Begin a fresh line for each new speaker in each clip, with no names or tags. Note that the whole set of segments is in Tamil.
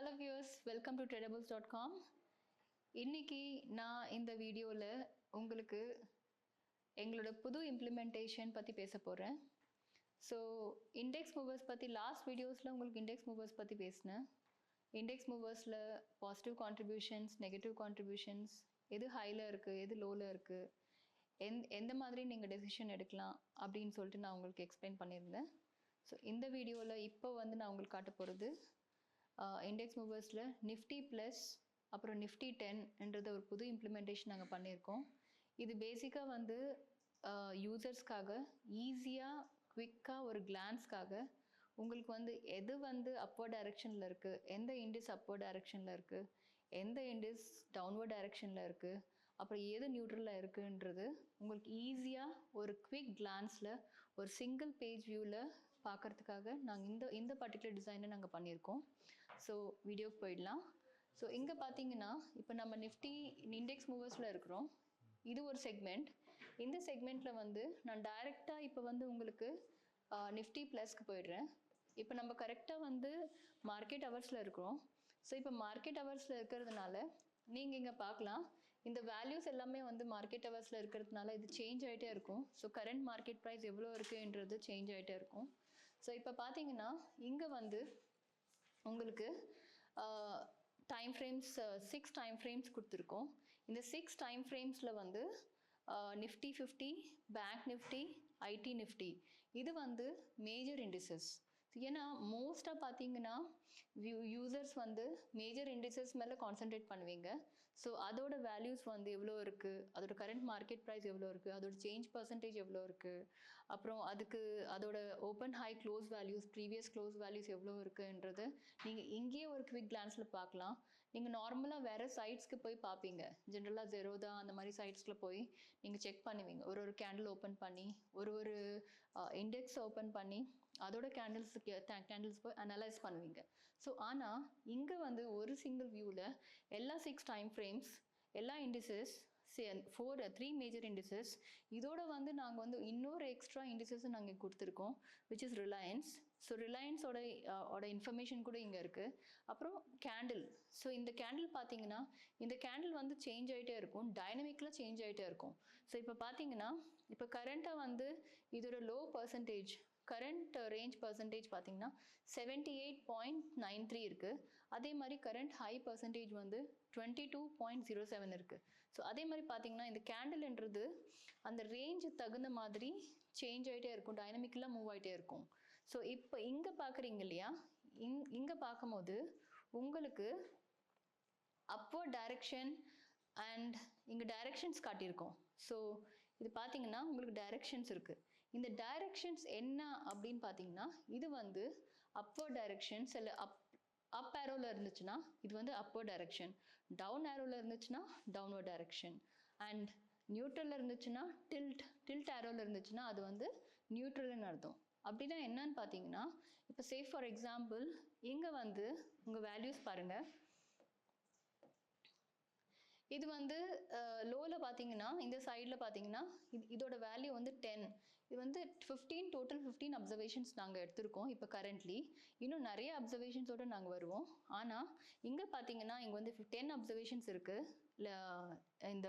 Hello viewers, welcome to tradables.com. இன்னைக்கு நான் இந்த வீடியோவில் உங்களுக்கு எங்களோட புது இம்ப்ளிமெண்டேஷன் பற்றி பேச போகிறேன். ஸோ இண்டெக்ஸ் மூவர்ஸ் பற்றி லாஸ்ட் வீடியோஸில் உங்களுக்கு இண்டெக்ஸ் மூவர்ஸ் பற்றி பேசினேன். இண்டெக்ஸ் மூவர்ஸில் பாசிட்டிவ் கான்ட்ரிபியூஷன்ஸ், நெகட்டிவ் கான்ட்ரிபியூஷன்ஸ், எது ஹையில் இருக்குது, எது லோவில் இருக்குது, எந்த மாதிரி நீங்கள் டெசிஷன் எடுக்கலாம் அப்படின்னு சொல்லிட்டு நான் உங்களுக்கு எக்ஸ்பிளைன் பண்ணியிருந்தேன். ஸோ இந்த வீடியோவில் இப்போ நான் உங்களுக்கு காட்ட போகிறது இண்டெக்ஸ் மூவர்ஸில் நிஃப்டி ப்ளஸ் அப்புறம் நிஃப்டி 10ன்றது ஒரு புது இம்ப்ளிமெண்டேஷன் நாங்கள் பண்ணியிருக்கோம். இது பேசிக்காக யூசர்ஸ்க்காக ஈஸியாக குவிக்காக ஒரு கிளான்ஸ்க்காக உங்களுக்கு எது அப்போர்ட் டைரெக்ஷனில் இருக்குது, எந்த இண்டெக்ஸ் அப்போர்ட் டைரெக்ஷனில் இருக்குது, எந்த இண்டெக்ஸ் டவுன்வர்ட் டைரெக்ஷனில் இருக்குது, அப்புறம் எது நியூட்ரலில் இருக்குன்றது உங்களுக்கு ஈஸியாக ஒரு குவிக் கிளான்ஸில் ஒரு சிங்கிள் பேஜ் வியூவில் பார்க்குறதுக்காக நாங்கள் இந்த பர்டிகுலர் டிசைனை நாங்கள் பண்ணியிருக்கோம். ஸோ வீடியோக்கு போயிடலாம். ஸோ இங்கே பார்த்தீங்கன்னா இப்போ நம்ம நிஃப்டி இண்டெக்ஸ் மூவர்ஸில் இருக்கிறோம். இது ஒரு செக்மெண்ட். இந்த செக்மெண்ட்டில் நான் டைரெக்டாக இப்போ உங்களுக்கு நிஃப்டி ப்ளஸ்க்கு போயிடுறேன். இப்போ நம்ம கரெக்டாக மார்க்கெட் ஹவர்ஸில் இருக்கிறோம். ஸோ இப்போ மார்க்கெட் ஹவர்ஸில் இருக்கிறதுனால நீங்கள் இங்கே பார்க்கலாம், இந்த வேல்யூஸ் எல்லாமே மார்க்கெட் ஹவர்ஸில் இருக்கிறதுனால இது சேஞ்ச் ஆகிட்டே இருக்கும். ஸோ கரண்ட் மார்க்கெட் ப்ரைஸ் எவ்வளோ இருக்குன்றது சேஞ்ச் ஆகிட்டே இருக்கும். ஸோ இப்போ பார்த்தீங்கன்னா இங்கே உங்களுக்கு டைம் ஃப்ரேம்ஸ் 6 டைம் ஃப்ரேம்ஸ் கொடுத்துருக்கோம். இந்த 6 டைம் ஃப்ரேம்ஸில் Nifty 50, bank Nifty, IT Nifty இது மேஜர் இண்டிசஸ். ஏன்னா மோஸ்ட்டாக பார்த்தீங்கன்னா யூசர்ஸ் மேஜர் இண்டிசஸ் மேலே கான்சென்ட்ரேட் பண்ணுவீங்க. ஸோ அதோட வேல்யூஸ் எவ்வளோ இருக்குது, அதோட கரண்ட் மார்க்கெட் ப்ரைஸ் எவ்வளோ இருக்குது, அதோட சேஞ்ச் பர்சன்டேஜ் எவ்வளோ இருக்குது, அப்புறம் அதோட open high close values, previous close values எவ்வளோ இருக்குன்றது நீங்கள் இங்கேயே ஒரு குவிக் கிளான்ஸில் பார்க்கலாம். நீங்கள் நார்மலாக வேறு சைட்ஸ்க்கு போய் பார்ப்பீங்க. ஜென்ரலாக ஜெரோதா அந்த மாதிரி சைட்ஸில் போய் நீங்கள் செக் பண்ணுவீங்க. ஒரு கேண்டில் ஓப்பன் பண்ணி ஒரு இண்டெக்ஸ் ஓப்பன் பண்ணி அதோட கேண்டில்ஸ் போய் அனலைஸ் பண்ணுவீங்க. ஸோ ஆனால் இங்கே ஒரு சிங்கிள் வியூவில் எல்லா 6 டைம் ஃப்ரேம்ஸ், எல்லா இண்டிசஸ், 3 மேஜர் இண்டிசஸ், இதோட நாங்கள் இன்னொரு எக்ஸ்ட்ரா இண்டிசஸ் நாங்கள் கொடுத்துருக்கோம், விச் இஸ் ரிலையன்ஸ். ஸோ ரிலையன்ஸோட இன்ஃபர்மேஷன் கூட இங்கே இருக்குது. அப்புறம் கேண்டில். ஸோ இந்த கேண்டில் பார்த்தீங்கன்னா இந்த கேண்டில் சேஞ்ச் ஆகிட்டே இருக்கும், டைனமிக்கில் சேஞ்ச் ஆகிட்டே இருக்கும். ஸோ இப்போ பார்த்தீங்கன்னா இப்போ கரண்ட்டாக இதோட low percentage, current range percentage பார்த்தீங்கன்னா 78.93 இருக்குது. அதே மாதிரி கரண்ட் ஹை பர்சன்டேஜ் 22.07 இருக்குது. ஸோ அதே மாதிரி பார்த்தீங்கன்னா இந்த கேண்டில்ன்றது அந்த ரேஞ்சு தகுந்த மாதிரி சேஞ்ச் ஆகிட்டே இருக்கும், டைனமிக்கெலாம் மூவ் ஆகிட்டே இருக்கும். ஸோ இப்போ இங்கே பார்க்குறீங்க இல்லையா, இங்கே பார்க்கும்போது உங்களுக்கு அப்வர்ட் டைரெக்ஷன் அண்ட் இங்கே டைரெக்ஷன்ஸ் காட்டியிருக்கோம். ஸோ இது பார்த்தீங்கன்னா உங்களுக்கு டைரெக்ஷன்ஸ் இருக்குது. இந்த டைரெக்ஷன்ஸ் என்ன அப்படின்னு பார்த்தீங்கன்னா இது அப்வர்ட் டைரெக்ஷன்ஸ். இல்லை அப் ஏரோவில் இருந்துச்சுன்னா இது அப்வர்ட் டைரெக்ஷன், டவுன் ஏரோவில் இருந்துச்சுன்னா டவுன்வர்ட் டைரெக்ஷன், அண்ட் நியூட்ரலில் இருந்துச்சுன்னா டில்ட் ஏரோவில் இருந்துச்சுன்னா அது நியூட்ரல்னு அர்த்தம். அப்படின்னா என்னன்னு பார்த்தீங்கன்னா இப்போ ஃபார் எக்ஸாம்பிள் இங்கே உங்கள் வேல்யூஸ் பாருங்கள். இது லோவில் பார்த்தீங்கன்னா இந்த சைடில் பார்த்தீங்கன்னா இதோட வேல்யூ 10. இது 15 டோட்டல் 15 அப்சர்வேஷன்ஸ் நாங்கள் எடுத்திருக்கோம். இப்போ கரண்ட்லி இன்னும் நிறைய அப்சர்வேஷன்ஸோடு நாங்கள் வருவோம். ஆனால் இங்கே பார்த்தீங்கன்னா இங்கே 10 அப்சர்வேஷன்ஸ் இருக்குது இந்த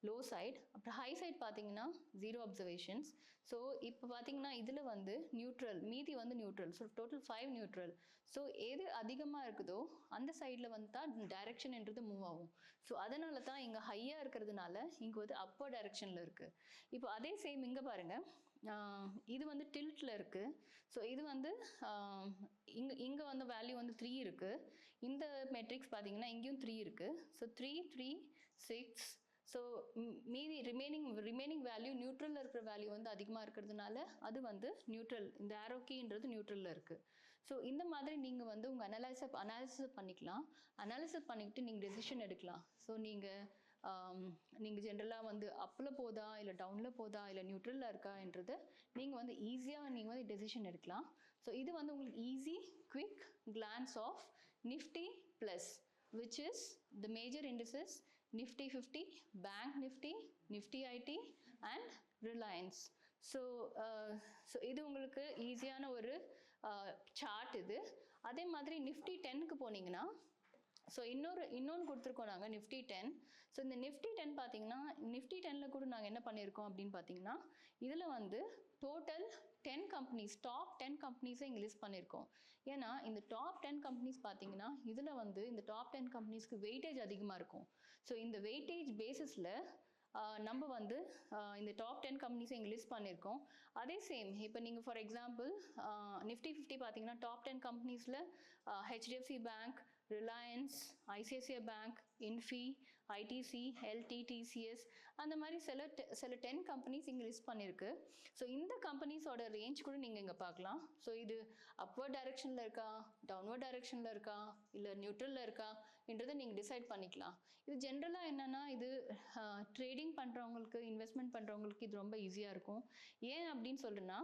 லோ சைட். அப்புறம் ஹை சைட் பார்த்தீங்கன்னா 0 அப்சர்வேஷன்ஸ். ஸோ இப்போ பார்த்தீங்கன்னா இதில் நியூட்ரல், மீதி neutral. So total 5 neutral. So எது அதிகமாக இருக்குதோ அந்த சைடில் தான் டைரெக்ஷன்ன்றது மூவ் ஆகும். ஸோ அதனால தான் இங்கே ஹையாக இருக்கிறதுனால இங்கே அப்பர் டைரெக்ஷனில் இருக்குது. இப்போ அதே சேம் இங்கே பாருங்கள், இது டில்ட்டில் இருக்குது. ஸோ இது இங்கே வேல்யூ 3 இருக்குது. இந்த மெட்ரிக்ஸ் பார்த்தீங்கன்னா இங்கேயும் 3 இருக்குது. ஸோ 3, 3, 6. ஸோ மீதி ரிமைனிங் வேல்யூ நியூட்ரலில் இருக்கிற வேல்யூ அதிகமாக இருக்கிறதுனால அது நியூட்ரல், இந்த ஆரோக்கின்றது நியூட்ரலில் இருக்குது. ஸோ இந்த மாதிரி நீங்கள் உங்கள் அனாலிசிஸ் பண்ணிக்கலாம். அனாலிசிஸ் பண்ணிக்கிட்டு நீங்கள் டெசிஷன் எடுக்கலாம். ஸோ நீங்கள் ஜென்ரலாக அப்பில் போதா இல்லை டவுனில் போதா இல்லை நியூட்ரலில் இருக்கான்றது நீங்கள் ஈஸியாக டெசிஷன் எடுக்கலாம். ஸோ இது உங்களுக்கு easy quick glance of Nifty plus, which is the major indices Nifty 50, Bank Nifty, Nifty IT and Reliance. So இது உங்களுக்கு ஈஸியான ஒரு சார்ட் இது. அதே மாதிரி நிஃப்டி 10க்கு போனீங்கன்னா ஸோ இன்னொன்று கொடுத்துருக்கோம் நாங்கள் நிஃப்டி 10. ஸோ இந்த நிஃப்டி 10 பார்த்தீங்கன்னா நிஃப்டி 10ல் கூட நாங்கள் என்ன பண்ணியிருக்கோம் அப்படின்னு பார்த்தீங்கன்னா இதில் வந்து டோட்டல் 10 கம்பெனிஸ் டாப் 10 கம்பெனிஸை இங்கே லிஸ்ட் பண்ணியிருக்கோம். ஏன்னா இந்த டாப் 10 கம்பெனிஸ் பார்த்தீங்கன்னா இதில் வந்து இந்த டாப் 10 கம்பெனிஸ்க்கு வெயிட்டேஜ் அதிகமாக இருக்கும். ஸோ இந்த வெயிட்டேஜ் பேசிஸில் நம்ம வந்து இந்த டாப் 10 கம்பெனிஸை இங்கே லிஸ்ட் பண்ணியிருக்கோம். அதே சேம் இப்போ நீங்கள் ஃபார் எக்ஸாம்பிள் நிஃப்டி 50 பார்த்தீங்கன்னா டாப் 10 கம்பெனிஸில் HDFC bank, Reliance, ICICI bank, Infy, ITC, LT, TCS அந்த மாதிரி சில 10 கம்பெனிஸ் இங்கே லிஸ்ட் பண்ணியிருக்கு. ஸோ இந்த கம்பெனிஸோட ரேஞ்ச் கூட நீங்கள் இங்கே பார்க்கலாம். ஸோ இது அப்வர்ட் டைரெக்ஷனில் இருக்கா, டவுன்வர்ட் டைரெக்ஷனில் இருக்கா, இல்லை நியூட்ரலில் இருக்கான்றதை நீங்கள் டிசைட் பண்ணிக்கலாம். இது ஜென்ரலாக என்னென்னா இது ட்ரேடிங் பண்ணுறவங்களுக்கு, இன்வெஸ்ட்மெண்ட் பண்ணுறவங்களுக்கு இது ரொம்ப ஈஸியாக இருக்கும். ஏன் அப்படின்னு சொல்லுன்னா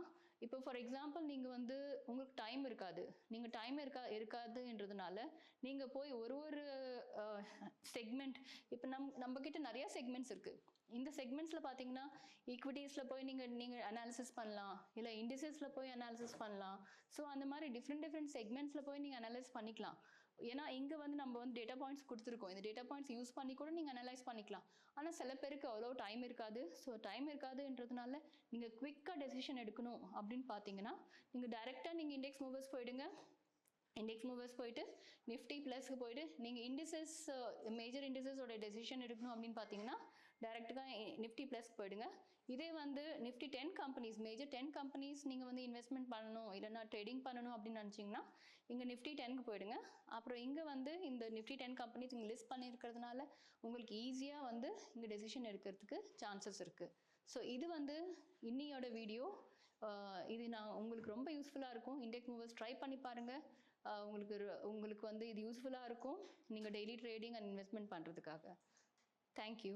இப்போ ஃபார் எக்ஸாம்பிள் நீங்கள் வந்து உங்களுக்கு டைம் இருக்காது, நீங்கள் டைம் இருக்காதுன்றதுனால நீங்கள் போய் ஒரு செக்மெண்ட் இப்போ நம்மக்கிட்ட நிறையா செக்மெண்ட்ஸ் இருக்குது. இந்த செக்மெண்ட்ஸில் பார்த்தீங்கன்னா ஈக்விட்டிஸில் போய் நீங்கள் அனாலிசிஸ் பண்ணலாம், இல்லை இண்டிசஸில் போய் அனாலிசிஸ் பண்ணலாம். ஸோ அந்த மாதிரி டிஃப்ரெண்ட் செக்மெண்ட்ஸில் போய் நீங்கள் அனலைஸ் பண்ணிக்கலாம். ஏன்னா இங்கே வந்து நம்ம வந்து டேட்டா பாயிண்ட்ஸ் கொடுத்துருக்கோம். இந்த டேட்டா பாயிண்ட்ஸ் யூஸ் பண்ணி கூட நீங்கள் அனலைஸ் பண்ணிக்கலாம். ஆனால் சில பேருக்கு அவ்வளோ டைம் இருக்காது. ஸோ டைம் இருக்காதுன்றதுனால நீங்கள் குவிக்காக டெசிஷன் எடுக்கணும் அப்படின்னு பார்த்தீங்கன்னா நீங்கள் டைரெக்டாக நீங்கள் இண்டெக்ஸ் மூவர்ஸ் போயிடுங்க. இண்டெக்ஸ் மூவர்ஸ் போயிட்டு நிஃப்டி ப்ளஸ்க்கு போயிட்டு நீங்கள் இண்டிசஸ் மேஜர் இண்டிசஸோட டெசிஷன் எடுக்கணும் அப்படின்னு பார்த்தீங்கன்னா டைரெக்டாக நிஃப்டி ப்ளஸ்க்கு போயிடுங்க. இதே வந்து நிஃப்டி 10 கம்பெனிஸ் மேஜர் 10 கம்பெனிஸ் நீங்கள் வந்து இன்வெஸ்ட்மெண்ட் பண்ணணும் இல்லைனா ட்ரேடிங் பண்ணணும் அப்படின்னு நினச்சிங்கன்னா இங்கே நிஃப்டி 10க்கு போயிடுங்க. அப்புறம் இங்கே வந்து இந்த நிஃப்டி 10 கம்பெனிஸ் இங்கே லிஸ்ட் பண்ணியிருக்கிறதுனால உங்களுக்கு ஈஸியாக வந்து இங்கே டெசிஷன் எடுக்கிறதுக்கு சான்சஸ் இருக்குது. ஸோ இது வந்து இன்னியோட வீடியோ. இது நான் உங்களுக்கு ரொம்ப யூஸ்ஃபுல்லாக இருக்கும். இண்டெக்ஸ் மூவர்ஸ் ட்ரை பண்ணி பாருங்கள். உங்களுக்கு வந்து இது யூஸ்ஃபுல்லாக இருக்கும் நீங்கள் டெய்லி ட்ரேடிங் அண்ட் இன்வெஸ்ட்மெண்ட் பண்ணுறதுக்காக. தேங்க்யூ.